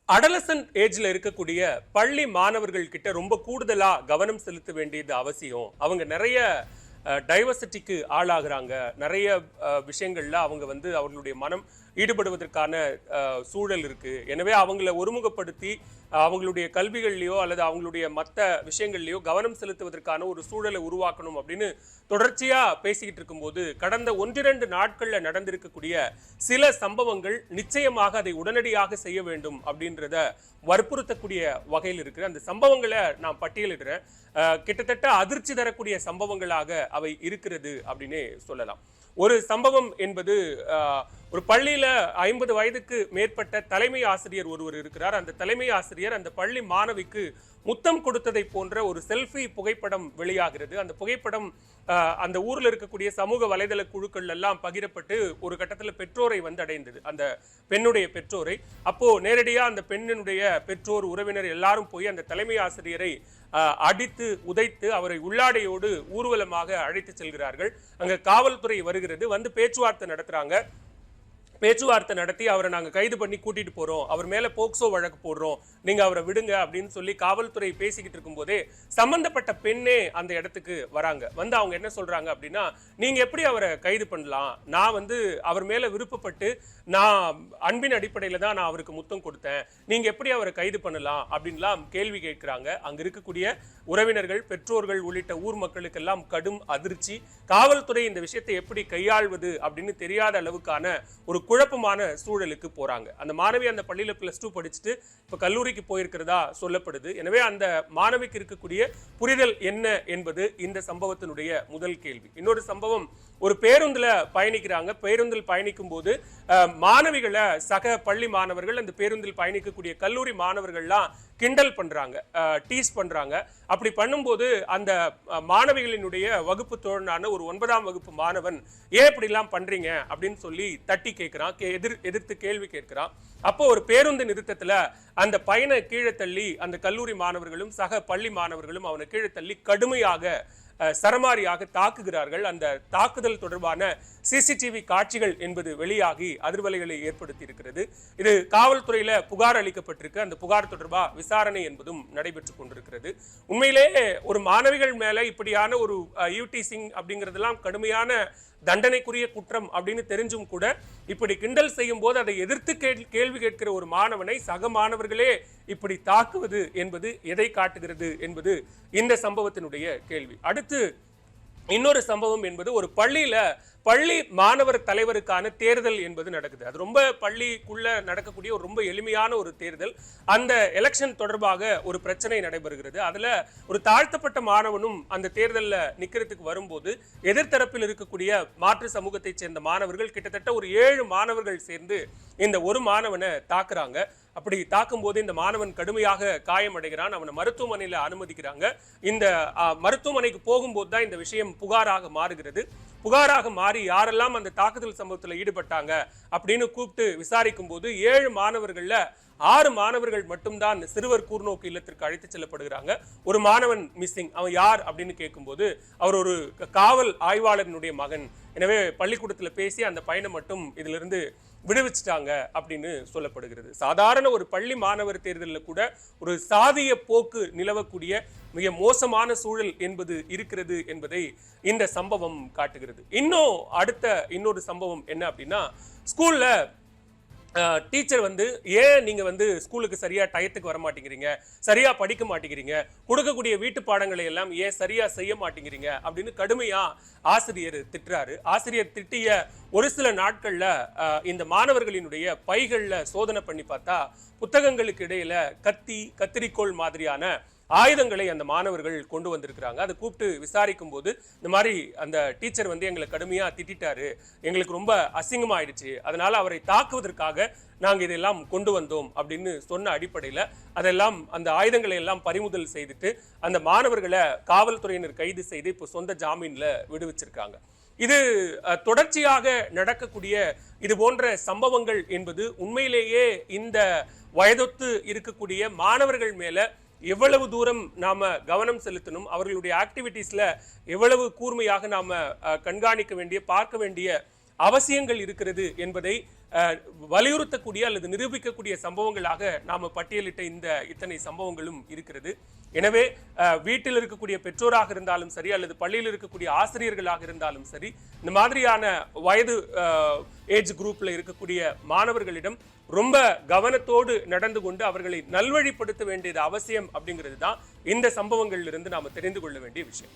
Adolescent ஏஜ்ல இருக்கக்கூடிய பள்ளி மாணவர்கள் கிட்ட ரொம்ப கூடுதலா கவனம் செலுத்த வேண்டியது அவசியம். அவங்க நிறைய டைவர்சிட்டிக்கு ஆளாகிறாங்க. நிறைய விஷயங்கள்ல அவங்க அவர்களுடைய மனம் ஈடுபடுவதற்கான சூழல் இருக்கு. எனவே அவங்கள ஒருமுகப்படுத்தி அவங்களுடைய கல்விகள்லையோ அல்லது அவங்களுடைய மற்ற விஷயங்கள்லையோ கவனம் செலுத்துவதற்கான ஒரு சூழலை உருவாக்கணும் அப்படின்னு தொடர்ச்சியா பேசிக்கிட்டு இருக்கும்போது கடந்த 1-2 நாட்கள்ல நடந்திருக்கக்கூடிய சில சம்பவங்கள் நிச்சயமாக அதை உடனடியாக செய்ய வேண்டும் அப்படின்றத வற்புறுத்தக்கூடிய வகையில் இருக்கு. அந்த சம்பவங்களை நான் பட்டியலிடுறேன். கிட்டத்தட்ட அதிர்ச்சி தரக்கூடிய சம்பவங்களாக அவை இருக்கிறது அப்படின்னே சொல்லலாம். ஒரு சம்பவம் என்பது ஒரு பள்ளியில 50 வயதுக்கு மேற்பட்ட தலைமை ஆசிரியர் ஒருவர் இருக்கிறார். அந்த தலைமை ஆசிரியர் அந்த பள்ளி மாணவிக்கு முத்தம் கொடுத்ததை போன்ற ஒரு செல்ஃபி புகைப்படம் வெளியாகிறது. அந்த புகைப்படம் அந்த ஊர்ல இருக்கக்கூடிய சமூக வலைதள குழுக்கள் எல்லாம் பகிரப்பட்டு ஒரு கட்டத்தில் பெற்றோரை அடைந்தது, அந்த பெண்ணுடைய பெற்றோரை. அப்போ நேரடியா அந்த பெண்ணினுடைய பெற்றோர் உறவினர் எல்லாரும் போய் அந்த தலைமை ஆசிரியரை அடித்து உதைத்து அவரை உள்ளாடையோடு ஊர்வலமாக அழைத்து செல்கிறார்கள். அங்க காவல்துறை வருகிறது, பேச்சுவார்த்தை நடத்துறாங்க. பேச்சுவார்த்தை நடத்தி அவரை நாங்க கைது பண்ணி கூட்டிட்டு போறோம், அவர் மேல போக்சோ வழக்கு போடுறோம், நீங்க அவரை விடுங்க அப்படின்னு சொல்லி காவல்துறை பேசிக்கிட்டு இருக்கும் போதே சம்பந்தப்பட்ட பெண்ணே அந்த இடத்துக்கு வராங்க. அவங்க என்ன சொல்றாங்க அப்படின்னா, நீங்க எப்படி அவரை கைது பண்ணலாம், நான் அவர் மேல விருப்பப்பட்டு நான் அன்பின் அடிப்படையில தான் நான் அவருக்கு முத்தம் கொடுத்தேன், நீங்க எப்படி அவரை கைது பண்ணலாம் அப்படின்லாம் கேள்வி கேட்கிறாங்க. அங்க இருக்கக்கூடிய உறவினர்கள், பெற்றோர்கள் உள்ளிட்ட ஊர் மக்களுக்கெல்லாம் கடும் அதிர்ச்சி. காவல்துறை இந்த விஷயத்தை எப்படி கையாள்வது அப்படின்னு தெரியாத அளவுக்கான ஒரு குழப்பமான சூழலுக்கு போறாங்க. அந்த மாணவி அந்த பள்ளியில +2 படிச்சுட்டு இப்ப கல்லூரிக்கு போயிருக்கிறதா சொல்லப்படுது. எனவே அந்த மாணவிக்கு இருக்கக்கூடிய புரிதல் என்ன என்பது இந்த சம்பவத்தினுடைய முதல் கேள்வி. இன்னொரு சம்பவம், ஒரு பேருந்துல பயணிக்கிறாங்க. பேருந்தில் பயணிக்கும் போது மாணவிகளை சக பள்ளி மாணவர்கள், அந்த பேருந்தில் பயணிக்கக்கூடிய கல்லூரி மாணவர்கள்லாம் கிண்டல் பண்றாங்க, டீஸ் பண்றாங்க. அப்படி பண்ணும்போது அந்த மாணவிகளினுடைய வகுப்பு தோழனான ஒரு 9ஆம் வகுப்பு மாணவன் ஏன் இப்படி எல்லாம் பண்றீங்க அப்படின்னு சொல்லி தட்டி கேட்கிறான், எதிர்த்து கேள்வி கேட்கிறான். அப்போ ஒரு பேருந்து நிறுத்தத்துல அந்த பையனை கீழே தள்ளி அந்த கல்லூரி மாணவர்களும் சக பள்ளி மாணவர்களும் அவனை கீழே தள்ளி கடுமையாக சரமாரியாக தாக்குகிறார்கள். அந்த தாக்குதல் தொடர்பான சிசிடிவி காட்சிகள் என்பது வெளியாகி அதிர்வலைகளை ஏற்படுத்தி இருக்கிறது. இது காவல்துறையில புகார் அளிக்கப்பட்டிருக்கு. அந்த புகார் தொடர்பா விசாரணை என்பதும் நடைபெற்றுக் கொண்டிருக்கிறது. உண்மையிலே ஒரு மாணவிகள் மேல இப்படியான ஒரு யூடிசிங் அப்படிங்கிறதெல்லாம் கடுமையான தண்டனைக்குரிய குற்றம் அப்படின்னு தெரிஞ்சும் கூட இப்படி கிண்டல் செய்யும் போது அதை எதிர்த்து கேள்வி கேட்கிற ஒரு மாணவனை சக மாணவர்களே இப்படி தாக்குவது என்பது எதை காட்டுகிறது என்பது இந்த சம்பவத்தினுடைய கேள்வி. அடுத்து இன்னொரு சம்பவம் என்பது ஒரு பள்ளி மாணவர் தலைவருக்கான தேர்தல் என்பது நடக்குது. அது ரொம்ப பள்ளிக்குள்ள நடக்கக்கூடிய ஒரு ரொம்ப எளிமையான ஒரு தேர்தல். அந்த எலெக்ஷன் தொடர்பாக ஒரு பிரச்சனை நடைபெறுகிறது. அதுல ஒரு தாழ்த்தப்பட்ட மாணவனும் அந்த தேர்தலில் நிக்கிறதுக்கு வரும்போது எதிர்த்தரப்பில் இருக்கக்கூடிய மாற்று சமூகத்தை சேர்ந்த மாணவர்கள் கிட்டத்தட்ட ஒரு 7 மாணவர்கள் சேர்ந்து இந்த ஒரு மாணவனை தாக்குறாங்க. அப்படி தாக்கும் போது இந்த மாணவன் கடுமையாக காயமடைகிறான். அவனை மருத்துவமனையில் அனுமதிக்கிறாங்க. இந்த மருத்துவமனைக்கு போகும்போது தான் இந்த விஷயம் புகாராக மாறுகிறது. புகாராக மாறி யாரெல்லாம் அந்த தாக்குதல் சம்பவத்தில் ஈடுபட்டாங்க அப்படின்னு கூப்பிட்டு விசாரிக்கும் போது 7 மாணவர்கள்ல 6 மாணவர்கள் மட்டும்தான் சிறுவர் கூர்நோக்கு இல்லத்திற்கு அழைத்து செல்லப்படுகிறாங்க. ஒரு மாணவன் மிஸ்ஸிங். அவன் யார் அப்படின்னு கேட்கும்போது அவர் ஒரு காவல் ஆய்வாளரினுடைய மகன். எனவே பள்ளிக்கூடத்தில் பேசி அந்த பையனை மட்டும் இதுல இருந்து விடுவிச்சிட்டாங்க அப்படின்னு சொல்லப்படுகிறது. சாதாரண ஒரு பள்ளி மாணவர் தேர்தலில் கூட ஒரு சாதிய போக்கு நிலவக்கூடிய மிக மோசமான சூழல் என்பது இருக்கிறது என்பதை இந்த சம்பவம் காட்டுகிறது. இன்னொரு சம்பவம் என்ன அப்படின்னா, ஸ்கூல்ல டீச்சர் ஏன் நீங்க ஸ்கூலுக்கு சரியா டயத்துக்கு வர மாட்டேங்கிறீங்க, சரியா படிக்க மாட்டேங்கிறீங்க, கொடுக்கக்கூடிய வீட்டு பாடங்களை எல்லாம் ஏன் சரியா செய்ய மாட்டேங்கிறீங்க அப்படின்னு கடுமையா ஆசிரியர் திட்டுறாரு. ஆசிரியர் திட்டிய ஒரு சில நாட்கள்ல இந்த மாணவர்களினுடைய பைகள்ல சோதனை பண்ணி பார்த்தா புத்தகங்களுக்கு இடையில கத்திரிக்கோள் மாதிரியான ஆயுதங்களை அந்த மாணவர்கள் கொண்டு வந்திருக்கிறாங்க. அதை கூப்பிட்டு விசாரிக்கும் போது இந்த மாதிரி அந்த டீச்சர் எங்களை கடுமையா திட்டாரு, எங்களுக்கு ரொம்ப அசிங்கமாயிடுச்சு, அதனால அவரை தாக்குவதற்காக நாங்க இதெல்லாம் கொண்டு வந்தோம் அப்படின்னு சொன்ன அடிப்படையில அதெல்லாம் அந்த ஆயுதங்களை எல்லாம் பறிமுதல் செய்துட்டு அந்த மாணவர்களை காவல்துறையினர் கைது செய்து இப்போ சொந்த ஜாமீன்ல விடுவிச்சிருக்காங்க. இது தொடர்ச்சியாக நடக்கக்கூடிய இது போன்ற சம்பவங்கள் என்பது உண்மையிலேயே இந்த வயதொத்து இருக்கக்கூடிய மாணவர்கள் மேல எவ்வளவு தூரம் நாம கவனம் செலுத்தணும், அவர்களுடைய ஆக்டிவிட்டீஸ்ல எவ்வளவு கூர்மையாக நாம கண்காணிக்க வேண்டிய பார்க்க வேண்டிய அவசியங்கள் இருக்கிறது என்பதை வலியுறுத்தக்கூடிய அல்லது நிரூபிக்கக்கூடிய சம்பவங்களாக நாம பட்டியலிட்ட இத்தனை சம்பவங்களும் இருக்கிறது. எனவே வீட்டில் இருக்கக்கூடிய பெற்றோராக இருந்தாலும் சரி அல்லது பள்ளியில் இருக்கக்கூடிய ஆசிரியர்களாக இருந்தாலும் சரி, இந்த மாதிரியான வயது ஏஜ் குரூப்ல இருக்கக்கூடிய மாணவர்களிடம் ரொம்ப கவனத்தோடு நடந்து கொண்டு அவர்களை நல்வழிப்படுத்த வேண்டியது அவசியம் அப்படிங்கிறது தான் இந்த சம்பவங்களிலிருந்து நாம தெரிந்து கொள்ள வேண்டிய விஷயம்.